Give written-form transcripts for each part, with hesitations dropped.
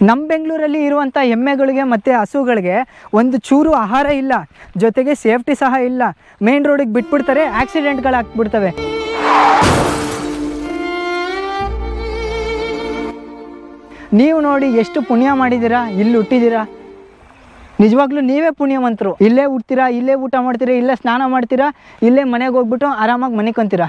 ನಮ್ಮ ಬೆಂಗಳೂರಲ್ಲಿ ಇರುವಂಥ ಎಮ್ಮೆಗಳಿಗೆ ಮತ್ತು ಹಸುಗಳಿಗೆ ಒಂದು ಚೂರು ಆಹಾರ ಇಲ್ಲ, ಜೊತೆಗೆ ಸೇಫ್ಟಿ ಸಹ ಇಲ್ಲ. ಮೇನ್ ರೋಡಿಗೆ ಬಿಟ್ಬಿಡ್ತಾರೆ, ಆಕ್ಸಿಡೆಂಟ್ಗಳು ಆಗ್ಬಿಡ್ತವೆ. ನೀವು ನೋಡಿ ಎಷ್ಟು ಪುಣ್ಯ ಮಾಡಿದ್ದೀರಾ, ಇಲ್ಲಿ ಹುಟ್ಟಿದ್ದೀರಾ. ನಿಜವಾಗ್ಲೂ ನೀವೇ ಪುಣ್ಯವಂತರು. ಇಲ್ಲೇ ಹುಡ್ತೀರಾ, ಇಲ್ಲೇ ಊಟ ಮಾಡ್ತೀರಾ, ಇಲ್ಲೇ ಸ್ನಾನ ಮಾಡ್ತೀರಾ, ಇಲ್ಲೇ ಮನೆಗೆ ಹೋಗ್ಬಿಟ್ಟು ಆರಾಮಾಗಿ ಮನಿಕೊಂತೀರಾ.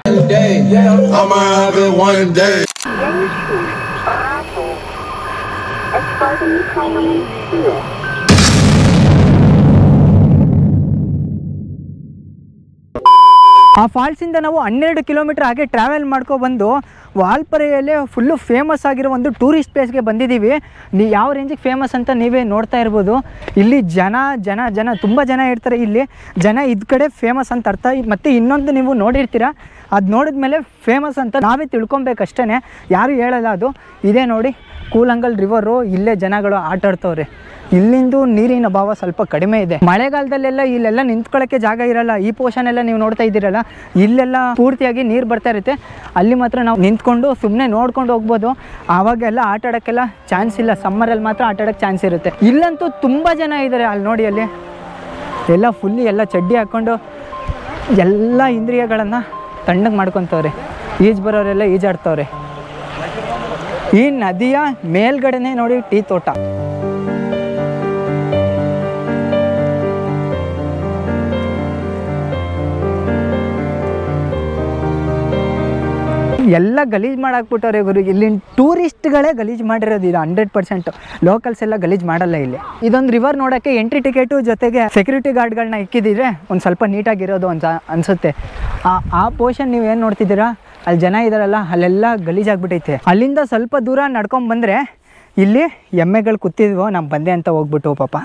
ಆ ಫಾಲ್ಸಿಂದ ನಾವು 12 ಕಿಲೋಮೀಟರ್ ಹಾಗೆ ಟ್ರಾವೆಲ್ ಮಾಡ್ಕೊಬಂದು ವಾಲ್ಪರೆಯಲ್ಲೇ ಫುಲ್ಲು ಫೇಮಸ್ ಆಗಿರೋ ಒಂದು ಟೂರಿಸ್ಟ್ ಪ್ಲೇಸ್ಗೆ ಬಂದಿದ್ದೀವಿ. ಯಾವ ರೇಂಜಿಗೆ ಫೇಮಸ್ ಅಂತ ನೀವೇ ನೋಡ್ತಾ ಇರ್ಬೋದು. ಇಲ್ಲಿ ಜನ ತುಂಬ ಜನ ಇರ್ತಾರೆ. ಇಲ್ಲಿ ಜನ ಇದ್ ಕಡೆ ಫೇಮಸ್ ಅಂತ ಅರ್ಥ. ಮತ್ತು ಇನ್ನೊಂದು ನೀವು ನೋಡಿರ್ತೀರ, ಅದು ನೋಡಿದ್ಮೇಲೆ ಫೇಮಸ್ ಅಂತ ನಾವೇ ತಿಳ್ಕೊಬೇಕಷ್ಟೇ, ಯಾರು ಹೇಳಲ್ಲ. ಅದು ಇದೇ ನೋಡಿ ಕೂಲಂಗಲ್ ರಿವರು. ಇಲ್ಲೇ ಜನಗಳು ಆಟ ಆಡ್ತವ್ರೆ. ಇಲ್ಲಿಂದು ನೀರಿನ ಅಭಾವ ಸ್ವಲ್ಪ ಕಡಿಮೆ ಇದೆ. ಮಳೆಗಾಲದಲ್ಲೆಲ್ಲ ಇಲ್ಲೆಲ್ಲ ನಿಂತ್ಕೊಳ್ಳೋಕ್ಕೆ ಜಾಗ ಇರಲ್ಲ. ಈ ಪೋರ್ಷನ್ ಎಲ್ಲ ನೀವು ನೋಡ್ತಾ ಇದ್ದೀರಲ್ಲ, ಇಲ್ಲೆಲ್ಲ ಪೂರ್ತಿಯಾಗಿ ನೀರು ಬರ್ತಾ ಇರುತ್ತೆ. ಅಲ್ಲಿ ಮಾತ್ರ ನಾವು ನಿಂತ್ಕೊಂಡು ಸುಮ್ಮನೆ ನೋಡ್ಕೊಂಡು ಹೋಗ್ಬೋದು. ಆವಾಗೆಲ್ಲ ಆಟ ಆಡೋಕ್ಕೆಲ್ಲ ಚಾನ್ಸ್ ಇಲ್ಲ. ಸಮ್ಮರಲ್ಲಿ ಮಾತ್ರ ಆಟ ಆಡೋಕ್ಕೆ ಚಾನ್ಸ್ ಇರುತ್ತೆ. ಇಲ್ಲಂತೂ ತುಂಬ ಜನ ಇದ್ದಾರೆ. ಅಲ್ಲಿ ನೋಡಿ, ಅಲ್ಲಿ ಎಲ್ಲ ಫುಲ್ಲಿ ಎಲ್ಲ ಚಡ್ಡಿ ಹಾಕ್ಕೊಂಡು ಎಲ್ಲ ಇಂದ್ರಿಯಗಳನ್ನು ತಣ್ಣಗೆ ಮಾಡ್ಕೊತವ್ರೆ. ಈಜು ಬರೋರೆಲ್ಲ ಈಜಾಡ್ತವ್ರೆ. ಈ ನದಿಯ ಮೇಲ್ಗಡೆನೇ ನೋಡಿ ಟೀ ತೋಟ. ಎಲ್ಲ ಗಲೀಜು ಮಾಡಾಕ್ಬಿಟ್ಟವ್ರೆ ಗುರು. ಇಲ್ಲಿ ಟೂರಿಸ್ಟ್ಗಳೇ ಗಲೀಜು ಮಾಡಿರೋದು ಇದು 100%. ಲೋಕಲ್ಸ್ ಎಲ್ಲ ಗಲೀಜು ಮಾಡಲ್ಲ. ಇಲ್ಲಿ ಇದೊಂದು ರಿವರ್ ನೋಡೋಕ್ಕೆ ಎಂಟ್ರಿ ಟಿಕೆಟು ಜೊತೆಗೆ ಸೆಕ್ಯೂರಿಟಿ ಗಾರ್ಡ್ಗಳನ್ನ ಇಕ್ಕಿದ್ರೆ ಒಂದು ಸ್ವಲ್ಪ ನೀಟಾಗಿರೋದು ಅಂತ ಅನಿಸುತ್ತೆ. ಆ ಪೋರ್ಷನ್ ನೀವು ಏನು ನೋಡ್ತಿದ್ದೀರಾ, ಅಲ್ಲಿ ಜನ ಇದ್ದಾರಲ್ಲ, ಅಲ್ಲೆಲ್ಲ ಗಲೀಜಾಗ್ಬಿಟ್ಟೈತೆ. ಅಲ್ಲಿಂದ ಸ್ವಲ್ಪ ದೂರ ನಡ್ಕೊಂಡು ಬಂದರೆ ಇಲ್ಲಿ ಎಮ್ಮೆಗಳು ಕೂತಿದ್ವು. ನಾನು ಬಂದೆ ಅಂತ ಹೋಗ್ಬಿಟ್ಟು ಪಾಪ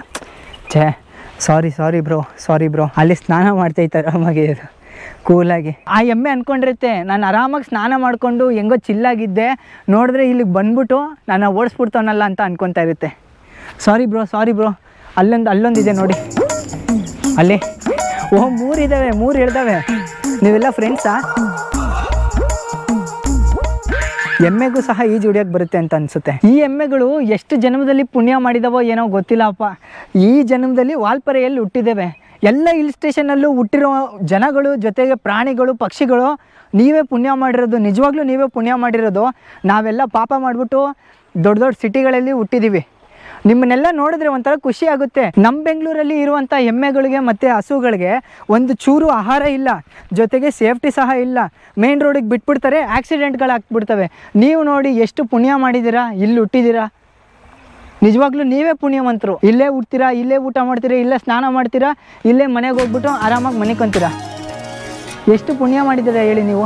ಸಾರಿ ಬ್ರೋ. ಅಲ್ಲಿ ಸ್ನಾನ ಮಾಡ್ತೈತೆ ಆರಾಮಾಗಿ ಕೂಲಾಗಿ. ಆ ಎಮ್ಮೆ ಅಂದ್ಕೊಂಡಿರುತ್ತೆ ನಾನು ಆರಾಮಾಗಿ ಸ್ನಾನ ಮಾಡಿಕೊಂಡು ಹೆಂಗೋ ಚಿಲ್ಲಾಗಿದ್ದೆ, ನೋಡಿದ್ರೆ ಇಲ್ಲಿಗೆ ಬಂದ್ಬಿಟ್ಟು ನಾನು ಓಡಿಸ್ಬಿಡ್ತಾನಲ್ಲ ಅಂತ ಅನ್ಕೊತಾ ಇರುತ್ತೆ. ಸಾರಿ ಬ್ರೋ. ಅಲ್ಲೊಂದಿದೆ ನೋಡಿ, ಅಲ್ಲಿ 3 ಇದ್ದಾವೆ. ನೀವೆಲ್ಲ ಫ್ರೆಂಡ್ಸಾ? ಎಮ್ಮೆಗೂ ಸಹ ಈಜು ಹೊಡಿಯೋಕ್ಕೆ ಬರುತ್ತೆ ಅಂತ ಅನಿಸುತ್ತೆ. ಈ ಎಮ್ಮೆಗಳು ಎಷ್ಟು ಜನ್ಮದಲ್ಲಿ ಪುಣ್ಯ ಮಾಡಿದವೋ ಏನೋ ಗೊತ್ತಿಲ್ಲಪ್ಪ. ಈ ಜನ್ಮದಲ್ಲಿ ವಾಲ್ಪರೆಯಲ್ಲಿ ಹುಟ್ಟಿದ್ದೇವೆ. ಎಲ್ಲ ಹಿಲ್ ಸ್ಟೇಷನಲ್ಲೂ ಹುಟ್ಟಿರೋ ಜನಗಳು ಜೊತೆಗೆ ಪ್ರಾಣಿಗಳು ಪಕ್ಷಿಗಳು ನೀವೇ ಪುಣ್ಯ ಮಾಡಿರೋದು. ನಿಜವಾಗ್ಲೂ ನೀವೇ ಪುಣ್ಯ ಮಾಡಿರೋದು. ನಾವೆಲ್ಲ ಪಾಪ ಮಾಡಿಬಿಟ್ಟು ದೊಡ್ಡ ಸಿಟಿಗಳಲ್ಲಿ ಹುಟ್ಟಿದ್ದೀವಿ. ನಿಮ್ಮನ್ನೆಲ್ಲ ನೋಡಿದ್ರೆ ಒಂಥರ ಖುಷಿ ಆಗುತ್ತೆ. ನಮ್ಮ ಬೆಂಗಳೂರಲ್ಲಿ ಇರುವಂಥ ಎಮ್ಮೆಗಳಿಗೆ ಮತ್ತು ಹಸುಗಳಿಗೆ ಒಂದು ಚೂರು ಆಹಾರ ಇಲ್ಲ, ಜೊತೆಗೆ ಸೇಫ್ಟಿ ಸಹ ಇಲ್ಲ. ಮೇನ್ ರೋಡಿಗೆ ಬಿಟ್ಬಿಡ್ತಾರೆ, ಆಕ್ಸಿಡೆಂಟ್ಗಳು ಆಗ್ಬಿಡ್ತವೆ. ನೀವು ನೋಡಿ ಎಷ್ಟು ಪುಣ್ಯ ಮಾಡಿದ್ದೀರಾ, ಇಲ್ಲಿ ಹುಟ್ಟಿದ್ದೀರಾ. ನಿಜವಾಗ್ಲೂ ನೀವೇ ಪುಣ್ಯವಂತರು. ಇಲ್ಲೇ ಹುಡ್ತೀರಾ, ಇಲ್ಲೇ ಊಟ ಮಾಡ್ತೀರಾ, ಇಲ್ಲೇ ಸ್ನಾನ ಮಾಡ್ತೀರಾ, ಇಲ್ಲೇ ಮನೆಗೆ ಹೋಗ್ಬಿಟ್ಟು ಆರಾಮಾಗಿ ಮನಿಕೊಂತೀರಾ. ಎಷ್ಟು ಪುಣ್ಯ ಮಾಡಿದ್ದೀರಾ ಹೇಳಿ ನೀವು.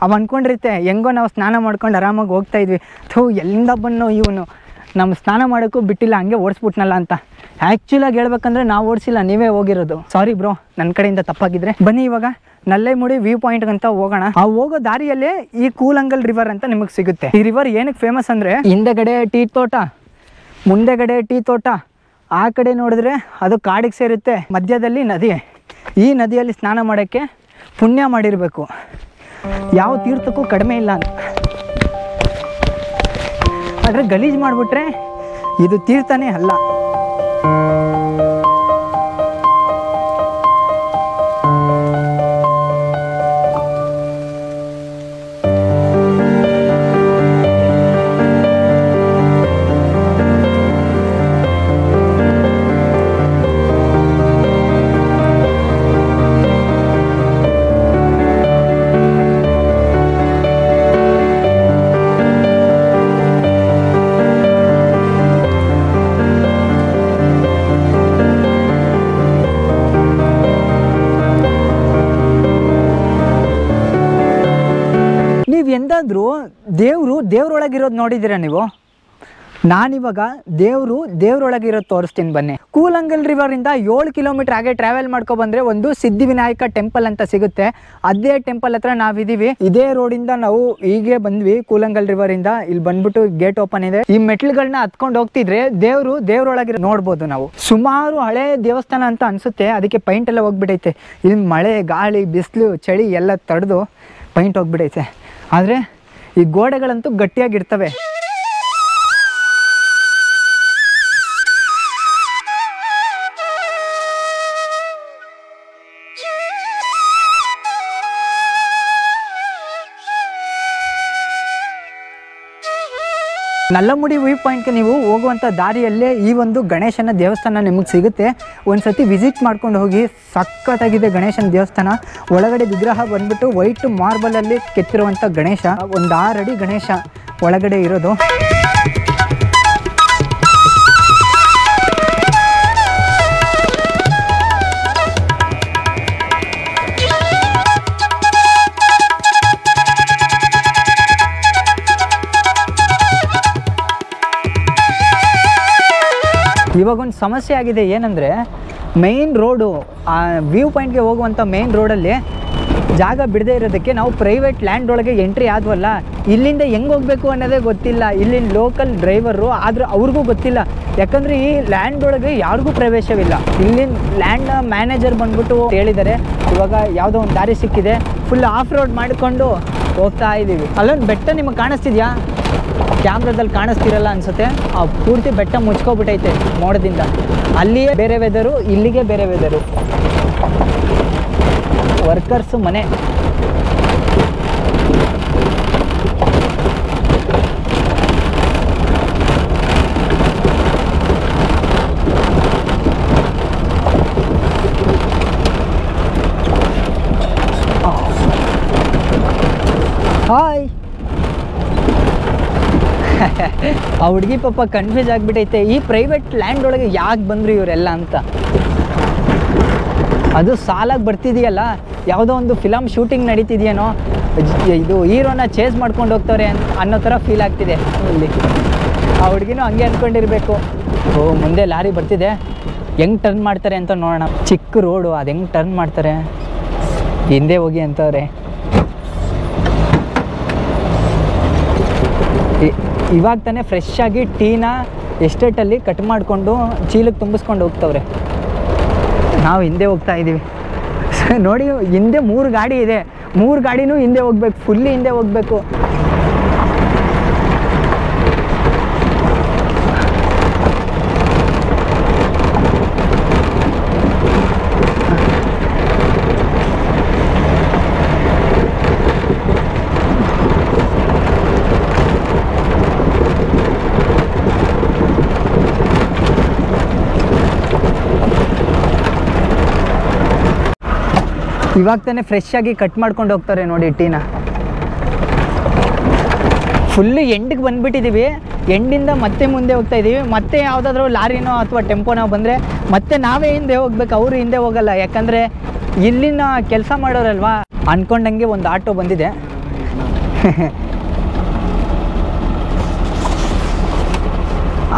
ಅವು ಅಂದ್ಕೊಂಡಿರುತ್ತೆ ಹೆಂಗೋ ನಾವು ಸ್ನಾನ ಮಾಡ್ಕೊಂಡು ಆರಾಮಾಗಿ ಹೋಗ್ತಾ ಇದ್ವಿ. ಎಲ್ಲಿಂದ ಬನ್ನೋ ಇವನು ನಮ್ಮ ಸ್ನಾನ ಮಾಡೋಕ್ಕೂ ಬಿಟ್ಟಿಲ್ಲ, ಹಂಗೆ ಓಡಿಸ್ಬಿಟ್ನಲ್ಲ ಅಂತ. ಆ್ಯಕ್ಚುಲಾಗಿ ಹೇಳ್ಬೇಕಂದ್ರೆ ನಾವು ಓಡಿಸಿಲ್ಲ, ನೀವೇ ಹೋಗಿರೋದು. ಸಾರಿ ಬ್ರೋ, ನನ್ನ ಕಡೆಯಿಂದ ತಪ್ಪಾಗಿದ್ರೆ. ಬನ್ನಿ ಇವಾಗ ನಲ್ಲೇಮುಡಿ ವ್ಯೂ ಪಾಯಿಂಟ್ಗೆ ಅಂತ ಹೋಗೋಣ. ಆ ಹೋಗೋ ದಾರಿಯಲ್ಲೇ ಈ ಕೂಲಂಗಲ್ ರಿವರ್ ಅಂತ ನಿಮಗೆ ಸಿಗುತ್ತೆ. ಈ ರಿವರ್ ಏನಕ್ಕೆ ಫೇಮಸ್ ಅಂದರೆ, ಹಿಂದೆಗಡೆ ಟೀ ತೋಟ, ಮುಂದೆಗಡೆ ಟೀ ತೋಟ, ಆ ಕಡೆ ನೋಡಿದ್ರೆ ಅದು ಕಾಡಿಗೆ ಸೇರುತ್ತೆ, ಮಧ್ಯದಲ್ಲಿ ನದಿ. ಈ ನದಿಯಲ್ಲಿ ಸ್ನಾನ ಮಾಡೋಕ್ಕೆ ಪುಣ್ಯ ಮಾಡಿರಬೇಕು. ಯಾವ ತೀರ್ಥಕ್ಕೂ ಕಡಿಮೆ ಇಲ್ಲ ಅಂತ. ಆದರೆ ಗಲೀಜು ಮಾಡಿಬಿಟ್ರೆ ಇದು ತೀರ್ಥನೇ ಅಲ್ಲ. ಎಂದಾದರೂ ದೇವ್ರೊಳಗಿರೋದು ನೋಡಿದ್ದೀರಾ ನೀವು? ನಾನಿವಾಗ ದೇವ್ರೊಳಗೆ ಇರೋದು ತೋರಿಸ್ತೀನಿ ಬನ್ನಿ. ಕೂಲಂಗಲ್ ರಿವರ್ ಇಂದ 7 ಕಿಲೋಮೀಟರ್ ಹಾಗೆ ಟ್ರಾವೆಲ್ ಮಾಡ್ಕೊ ಬಂದ್ರೆ ಒಂದು ಸಿದ್ಧಿವಿನಾಯಕ ಟೆಂಪಲ್ ಅಂತ ಸಿಗುತ್ತೆ. ಅದೇ ಟೆಂಪಲ್ ಹತ್ರ ನಾವಿದೀವಿ. ಇದೇ ರೋಡಿಂದ ನಾವು ಹೀಗೆ ಬಂದ್ವಿ ಕೂಲಂಗಲ್ ರಿವರ್ ಇಂದ. ಇಲ್ಲಿ ಬಂದ್ಬಿಟ್ಟು ಗೇಟ್ ಓಪನ್ ಇದೆ. ಈ ಮೆಟ್ಲುಗಳನ್ನ ಹತ್ಕೊಂಡು ಹೋಗ್ತಿದ್ರೆ ದೇವ್ರೊಳಗೆ ನೋಡ್ಬೋದು ನಾವು. ಸುಮಾರು ಹಳೆ ದೇವಸ್ಥಾನ ಅಂತ ಅನ್ಸುತ್ತೆ, ಅದಕ್ಕೆ ಪೈಂಟ್ ಎಲ್ಲ ಹೋಗ್ಬಿಟ್ಟೈತೆ. ಇಲ್ಲಿ ಮಳೆ ಗಾಳಿ ಬಿಸಿಲು ಚಳಿ ಎಲ್ಲ ತಡೆದು ಪೈಂಟ್ ಹೋಗ್ಬಿಟ್ಟೈತೆ. ಆದರೆ ಈ ಗೋಡೆಗಳಂತೂ ಗಟ್ಟಿಯಾಗಿರ್ತವೆ. ನಲ್ಲಮುಡಿ ವ್ಯೂ ಪಾಯಿಂಟ್ಗೆ ನೀವು ಹೋಗುವಂಥ ದಾರಿಯಲ್ಲೇ ಈ ಒಂದು ಗಣೇಶನ ದೇವಸ್ಥಾನ ನಿಮಗೆ ಸಿಗುತ್ತೆ. ಒಂದು ಸತಿ ವಿಸಿಟ್ ಮಾಡ್ಕೊಂಡು ಹೋಗಿ. ಸಖತ್ತಾಗಿದೆ ಗಣೇಶನ ದೇವಸ್ಥಾನ. ಒಳಗಡೆ ವಿಗ್ರಹ ಬಂದ್ಬಿಟ್ಟು ವೈಟ್ ಮಾರ್ಬಲಲ್ಲಿ ಕೆತ್ತಿರುವಂಥ ಗಣೇಶ. ಒಂದು 6 ಅಡಿ ಗಣೇಶ ಒಳಗಡೆ ಇರೋದು. ಇವಾಗೊಂದು ಸಮಸ್ಯೆ ಆಗಿದೆ. ಏನಂದರೆ ಮೇಯ್ನ್ ರೋಡು, ಆ ವ್ಯೂ ಪಾಯಿಂಟ್ಗೆ ಹೋಗುವಂಥ ಮೇಯ್ನ್ ರೋಡಲ್ಲಿ ಜಾಗ ಬಿಡದೇ ಇರೋದಕ್ಕೆ ನಾವು ಪ್ರೈವೇಟ್ ಲ್ಯಾಂಡ್ ಒಳಗೆ ಎಂಟ್ರಿ ಆದ್ವಲ್ಲ, ಇಲ್ಲಿಂದ ಹೆಂಗೆ ಹೋಗಬೇಕು ಅನ್ನೋದೇ ಗೊತ್ತಿಲ್ಲ. ಇಲ್ಲಿನ ಲೋಕಲ್ ಡ್ರೈವರು ಆದರೂ ಅವ್ರಿಗೂ ಗೊತ್ತಿಲ್ಲ. ಯಾಕಂದರೆ ಈ ಲ್ಯಾಂಡ್ ಒಳಗೆ ಯಾರಿಗೂ ಪ್ರವೇಶವಿಲ್ಲ. ಇಲ್ಲಿನ ಲ್ಯಾಂಡ್ ಮ್ಯಾನೇಜರ್ ಬಂದ್ಬಿಟ್ಟು ಹೇಳಿದ್ದಾರೆ, ಇವಾಗ ಯಾವುದೋ ಒಂದು ದಾರಿ ಸಿಕ್ಕಿದೆ, ಫುಲ್ ಆಫ್ ರೋಡ್ ಮಾಡಿಕೊಂಡು ಹೋಗ್ತಾ ಇದ್ದೀವಿ. ಅಲ್ಲೊಂದು ಬೆಟ್ಟ ನಿಮಗೆ ಕಾಣಿಸ್ತಿದ್ಯಾ? ಕ್ಯಾಮ್ರಾದಲ್ಲಿ ಕಾಣಿಸ್ತಿರಲ್ಲ ಅನಿಸುತ್ತೆ. ಆ ಪೂರ್ತಿ ಬೆಟ್ಟ ಮುಚ್ಕೊಬಿಟ್ಟೈತೆ ಮೋಡದಿಂದ. ಅಲ್ಲಿಯೇ ಬೇರೆ ವೆದರು, ಇಲ್ಲಿಗೆ ಬೇರೆ ವೆದರು. ವರ್ಕರ್ಸು ಮನೆ. ಹಾಯ್. ಆ ಹುಡುಗಿ ಪಾಪ ಕನ್ಫ್ಯೂಸ್ ಆಗಿಬಿಟ್ಟೈತೆ, ಈ ಪ್ರೈವೇಟ್ ಲ್ಯಾಂಡ್ ಒಳಗೆ ಯಾಕೆ ಬಂದರು ಇವರೆಲ್ಲ ಅಂತ. ಅದು ಸಾಲಾಗಿ ಬರ್ತಿದೆಯಲ್ಲ, ಯಾವುದೋ ಒಂದು ಫಿಲಮ್ ಶೂಟಿಂಗ್ ನಡೀತಿದೆಯೇನೋ, ಇದು ಹೀರೋನ ಚೇಸ್ ಮಾಡ್ಕೊಂಡು ಹೋಗ್ತವ್ರೆ ಅನ್ನೋ ಥರ ಫೀಲ್ ಆಗ್ತಿದೆ ಇಲ್ಲಿ. ಆ ಹುಡುಗಿನೂ ಹಂಗೆ ಅಂದ್ಕೊಂಡಿರಬೇಕು. ಓ, ಮುಂದೆ ಲಾರಿ ಬರ್ತಿದೆ, ಹೆಂಗೆ ಟರ್ನ್ ಮಾಡ್ತಾರೆ ಅಂತ ನೋಡೋಣ. ಚಿಕ್ಕ ರೋಡು, ಅದು ಹೆಂಗೆ ಟರ್ನ್ ಮಾಡ್ತಾರೆ, ಹಿಂದೆ ಹೋಗಿ ಅಂತವ್ರೆ. ಇವಾಗ ತಾನೇ ಫ್ರೆಶ್ ಆಗಿ ಟೀನ ಎಸ್ಟೇಟಲ್ಲಿ ಕಟ್ ಮಾಡಿಕೊಂಡು ಚೀಲಕ್ಕೆ ತುಂಬಿಸ್ಕೊಂಡು ಹೋಗ್ತವ್ರೆ. ನಾವು ಹಿಂದೆ ಹೋಗ್ತಾ ಇದ್ದೀವಿ. ನೋಡಿ, ಹಿಂದೆ 3 ಗಾಡಿ ಇದೆ. 3 ಗಾಡಿನೂ ಹಿಂದೆ ಹೋಗ್ಬೇಕು, ಫುಲ್ಲಿ ಹಿಂದೆ ಹೋಗಬೇಕು. ಇವಾಗ ತಾನೇ ಫ್ರೆಶ್ ಆಗಿ ಕಟ್ ಮಾಡ್ಕೊಂಡು ಹೋಗ್ತಾರೆ ನೋಡಿ ಟೀನ. ಫುಲ್ಲು ಎಂಡಿಗೆ ಬಂದುಬಿಟ್ಟಿದ್ದೀವಿ. ಎಂಡಿಂದ ಮತ್ತೆ ಮುಂದೆ ಹೋಗ್ತಾ ಇದ್ದೀವಿ. ಮತ್ತೆ ಯಾವುದಾದ್ರೂ ಲಾರಿನೋ ಅಥವಾ ಟೆಂಪೋನೋ ಬಂದರೆ ಮತ್ತೆ ನಾವೇ ಹಿಂದೆ ಹೋಗ್ಬೇಕು, ಅವರು ಹಿಂದೆ ಹೋಗಲ್ಲ. ಯಾಕಂದರೆ ಇಲ್ಲಿನ ಕೆಲಸ ಮಾಡೋರಲ್ವಾ. ಅಂದ್ಕೊಂಡಂಗೆ ಒಂದು ಆಟೋ ಬಂದಿದೆ.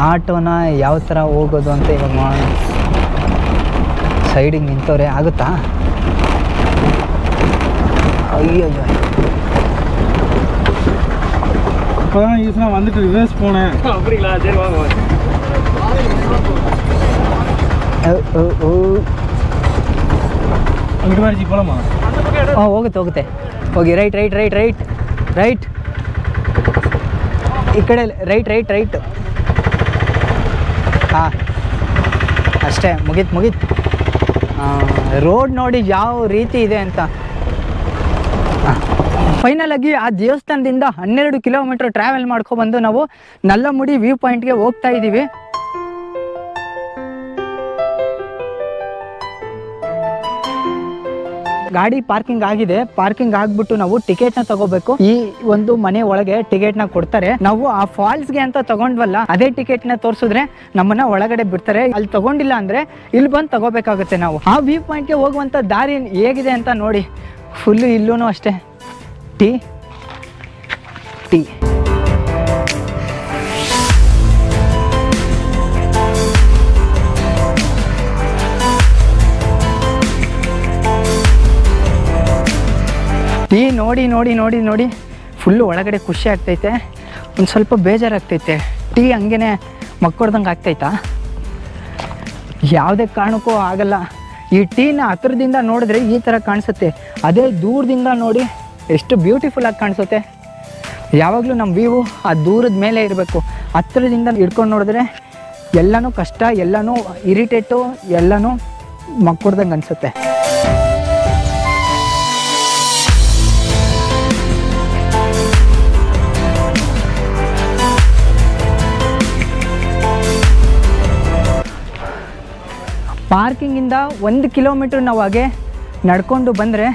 ಆಟೋನ ಯಾವ ಥರ ಹೋಗೋದು ಅಂತ ಇವಾಗ ಮಾಡೋಣ. ಸೈಡಿಗೆ ನಿಂತವ್ರೆ, ಆಗುತ್ತಾ? ஐயோ இப்போதான் ஈஸியாக வந்துட்டு ரிவர்ஸ் போனேன். அப்படிங்களா? சரி வாங்க. இங்கே மாதிரி போகலாமா? ಹೋಗುತ್ತೆ ಹೋಗಿ. ರೈಟ್ ಈ ಕಡೆ ರೈಟ್. ಹಾಂ, ಅಷ್ಟೇ, ಮುಗೀತು. ರೋಡ್ ನೋಡಿ ಯಾವ ರೀತಿ ಇದೆ ಅಂತ. ಫೈನಲ್ ಆಗಿ ಆ ದೇವಸ್ಥಾನದಿಂದ 12 ಕಿಲೋಮೀಟರ್ ಟ್ರಾವೆಲ್ ಮಾಡ್ಕೊಬಂದು ನಾವು ನಲ್ಲಮುಡಿ ವ್ಯೂ ಪಾಯಿಂಟ್ಗೆ ಹೋಗ್ತಾ ಇದ್ದೀವಿ. ಗಾಡಿ ಪಾರ್ಕಿಂಗ್ ಆಗಿದೆ. ಪಾರ್ಕಿಂಗ್ ಆಗ್ಬಿಟ್ಟು ನಾವು ಟಿಕೆಟ್ನ ತಗೋಬೇಕು. ಈ ಒಂದು ಮನೆ ಒಳಗೆ ಟಿಕೆಟ್ನ ಕೊಡ್ತಾರೆ. ನಾವು ಆ ಫಾಲ್ಸ್ಗೆ ಅಂತ ತಗೊಂಡ್ವಲ್ಲ, ಅದೇ ಟಿಕೆಟ್ನ ತೋರಿಸಿದ್ರೆ ನಮ್ಮನ್ನ ಒಳಗಡೆ ಬಿಡ್ತಾರೆ. ಅಲ್ಲಿ ತಗೊಂಡಿಲ್ಲ ಅಂದ್ರೆ ಇಲ್ಲಿ ಬಂದು ತಗೋಬೇಕಾಗುತ್ತೆ. ನಾವು ಆ ವ್ಯೂ ಪಾಯಿಂಟ್ಗೆ ಹೋಗುವಂಥ ದಾರಿ ಹೇಗಿದೆ ಅಂತ ನೋಡಿ. ಫುಲ್ಲು ಇಲ್ಲೂ ಅಷ್ಟೇ ಟೀ ಟೀ ನೋಡಿ ನೋಡಿ ನೋಡಿ ನೋಡಿ ಫುಲ್ಲು ಒಳಗಡೆ ಖುಷಿ ಆಗ್ತೈತೆ, ಒಂದು ಸ್ವಲ್ಪ ಬೇಜಾರಾಗ್ತೈತೆ. ಟೀ ಹಂಗೇ ಮಕ್ಕೊಡ್ದಂಗೆ ಆಗ್ತೈತಾ? ಯಾವುದೇ ಕಾರಣಕ್ಕೂ ಆಗಲ್ಲ. ಈ ಟೀನ ಹತ್ರದಿಂದ ನೋಡಿದ್ರೆ ಈ ಥರ ಕಾಣಿಸುತ್ತೆ, ಅದೇ ದೂರದಿಂದ ನೋಡಿ ಎಷ್ಟು ಬ್ಯೂಟಿಫುಲ್ಲಾಗಿ ಕಾಣಿಸುತ್ತೆ. ಯಾವಾಗಲೂ ನಮ್ಮ ವ್ಯೂ ಆ ದೂರದ ಮೇಲೆ ಇರಬೇಕು, ಹತ್ರದಿಂದ ಹಿಡ್ಕೊಂಡು ನೋಡಿದ್ರೆ ಎಲ್ಲನೂ ಕಷ್ಟ, ಎಲ್ಲನೂ ಇರಿಟೇಟು, ಎಲ್ಲನೂ ಮಕ್ಕೊಡ್ದಂಗೆ ಅನಿಸುತ್ತೆ. ಪಾರ್ಕಿಂಗಿಂದ 1 ಕಿಲೋಮೀಟ್ರ್ ನಾವು ಹಾಗೆ ನಡ್ಕೊಂಡು ಬಂದರೆ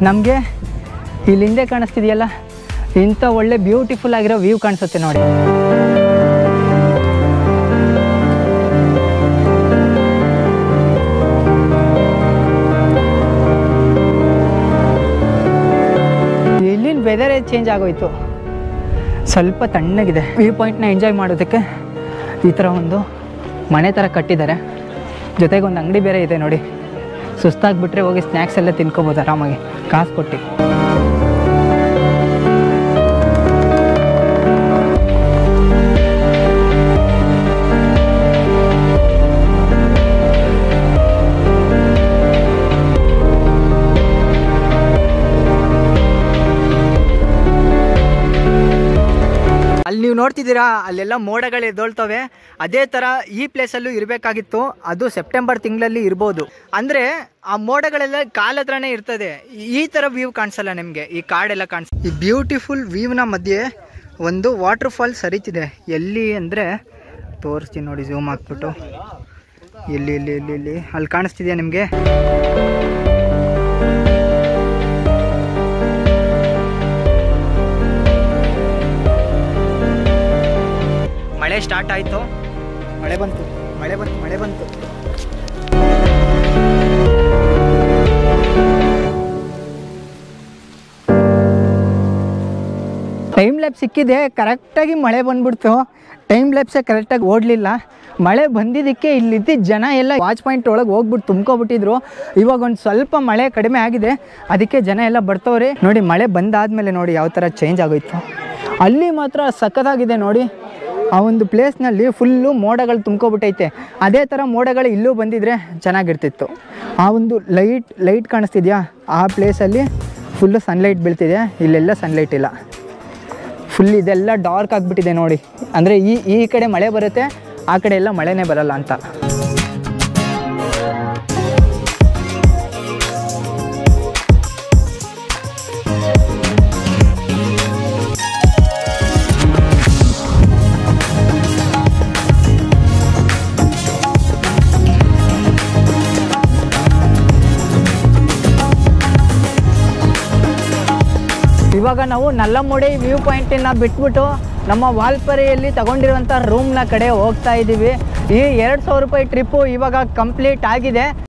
ನಮಗೆ ಇಲ್ಲಿ ಹಿಂದೆ ಕಾಣಿಸ್ತಿದೆಯಲ್ಲ ಇಂಥ ಒಳ್ಳೆ ಬ್ಯೂಟಿಫುಲ್ ಆಗಿರೋ ವ್ಯೂ ಕಾಣಿಸುತ್ತೆ ನೋಡಿ. ಇಲ್ಲಿನ ವೆದರೇ ಚೇಂಜ್ ಆಗೋಯ್ತು, ಸ್ವಲ್ಪ ತಣ್ಣಗಿದೆ. ವ್ಯೂ ಪಾಯಿಂಟ್ನ ಎಂಜಾಯ್ ಮಾಡೋದಕ್ಕೆ ಈ ಥರ ಒಂದು ಮನೆ ಥರ ಕಟ್ಟಿದ್ದಾರೆ, ಜೊತೆಗೆ ಒಂದು ಅಂಗಡಿ ಬೇರೆ ಇದೆ ನೋಡಿ. ಸುಸ್ತಾಗಿಬಿಟ್ರೆ ಹೋಗಿ ಸ್ನ್ಯಾಕ್ಸ್ ಎಲ್ಲ ತಿನ್ಕೋಬೋದು ಆರಾಮಾಗಿ ಕಾಸು ಕೊಟ್ಟು. ಅಲ್ಲಿ ನೀವು ನೋಡ್ತಿದ್ದೀರಾ ಅಲ್ಲೆಲ್ಲ ಮೋಡಗಳು ಎದ್ದೊಳ್ತವೆ, ಅದೇ ಥರ ಈ ಪ್ಲೇಸಲ್ಲೂ ಇರಬೇಕಾಗಿತ್ತು. ಅದು ಸೆಪ್ಟೆಂಬರ್ ತಿಂಗಳಲ್ಲಿ ಇರ್ಬೋದು. ಅಂದರೆ ಆ ಮೋಡಗಳೆಲ್ಲ ಕಾಲತ್ರನೇ ಇರ್ತದೆ, ಈ ಥರ ವ್ಯೂ ಕಾಣಿಸಲ್ಲ ನಿಮಗೆ, ಈ ಕಾಡೆಲ್ಲ ಕಾಣಿಸ್. ಈ ಬ್ಯೂಟಿಫುಲ್ ವ್ಯೂನ ಮಧ್ಯೆ ಒಂದು ವಾಟರ್ ಫಾಲ್ಸ್ ಹರಿತಿದೆ. ಎಲ್ಲಿ ಅಂದರೆ ತೋರಿಸ್ತೀನಿ ನೋಡಿ, ಝೂಮ್ ಹಾಕ್ಬಿಟ್ಟು. ಇಲ್ಲಿ ಇಲ್ಲಿ ಇಲ್ಲಿ ಇಲ್ಲಿ ಅಲ್ಲಿ ಕಾಣಿಸ್ತಿದೆಯಾ ನಿಮಗೆ? ಮಳೆ ಸ್ಟಾರ್ಟ್ ಆಯಿತು, ಮಳೆ ಬಂತು ಮಳೆ ಬಂತು ಮಳೆ ಬಂತು. ಟೈಮ್ ಲ್ಯಾಪ್ ಸಿಕ್ಕಿದೆ, ಕರೆಕ್ಟಾಗಿ ಮಳೆ ಬಂದ್ಬಿಡ್ತು. ಟೈಮ್ ಲ್ಯಾಪ್ಸೇ ಕರೆಕ್ಟಾಗಿ ಓಡಲಿಲ್ಲ. ಮಳೆ ಬಂದಿದ್ದಕ್ಕೆ ಇಲ್ಲಿದ್ದ ಜನ ಎಲ್ಲ ವಾಚ್ ಪಾಯಿಂಟ್ ಒಳಗೆ ಹೋಗ್ಬಿಟ್ಟು ತುಂಬ್ಕೊಬಿಟ್ಟಿದ್ರು. ಇವಾಗ ಒಂದು ಸ್ವಲ್ಪ ಮಳೆ ಕಡಿಮೆ ಆಗಿದೆ, ಅದಕ್ಕೆ ಜನ ಎಲ್ಲ ಬರ್ತವ್ರಿ. ನೋಡಿ ಮಳೆ ಬಂದಾದಮೇಲೆ ನೋಡಿ ಯಾವ ಥರ ಚೇಂಜ್ ಆಗೋಯ್ತು. ಅಲ್ಲಿ ಮಾತ್ರ ಸಖತ್ತಾಗಿದೆ ನೋಡಿ, ಆ ಒಂದು ಪ್ಲೇಸ್ನಲ್ಲಿ ಫುಲ್ಲು ಮೋಡಗಳು ತುಂಬ್ಕೊಬಿಟ್ಟೈತೆ. ಅದೇ ಥರ ಮೋಡಗಳು ಇಲ್ಲೂ ಬಂದಿದ್ರೆ ಚೆನ್ನಾಗಿರ್ತಿತ್ತು. ಆ ಒಂದು ಲೈಟ್ ಕಾಣಿಸ್ತಿದೆಯಾ, ಆ ಪ್ಲೇಸಲ್ಲಿ ಫುಲ್ಲು ಸನ್ಲೈಟ್ ಬೀಳ್ತಿದೆ, ಇಲ್ಲೆಲ್ಲ ಸನ್ಲೈಟ್ ಇಲ್ಲ. ಫುಲ್ ಇದೆಲ್ಲ ಡಾರ್ಕ್ ಆಗಿಬಿಟ್ಟಿದೆ ನೋಡಿ. ಅಂದರೆ ಈ ಕಡೆ ಮಳೆ ಬರುತ್ತೆ, ಆ ಕಡೆ ಎಲ್ಲ ಮಳೆನೇ ಬರಲ್ಲ ಅಂತ. ಇವಾಗ ನಾವು ನಲ್ಲಮೋಡಿ ವ್ಯೂ ಪಾಯಿಂಟನ್ನು ಬಿಟ್ಬಿಟ್ಟು ನಮ್ಮ ವಾಲ್ಪರೆಯಲ್ಲಿ ತಗೊಂಡಿರುವಂಥ ರೂಮ್ನ ಕಡೆ ಹೋಗ್ತಾ ಇದ್ದೀವಿ. ಈ 2000 ರೂಪಾಯಿ ಟ್ರಿಪ್ಪು ಇವಾಗ ಕಂಪ್ಲೀಟ್ ಆಗಿದೆ.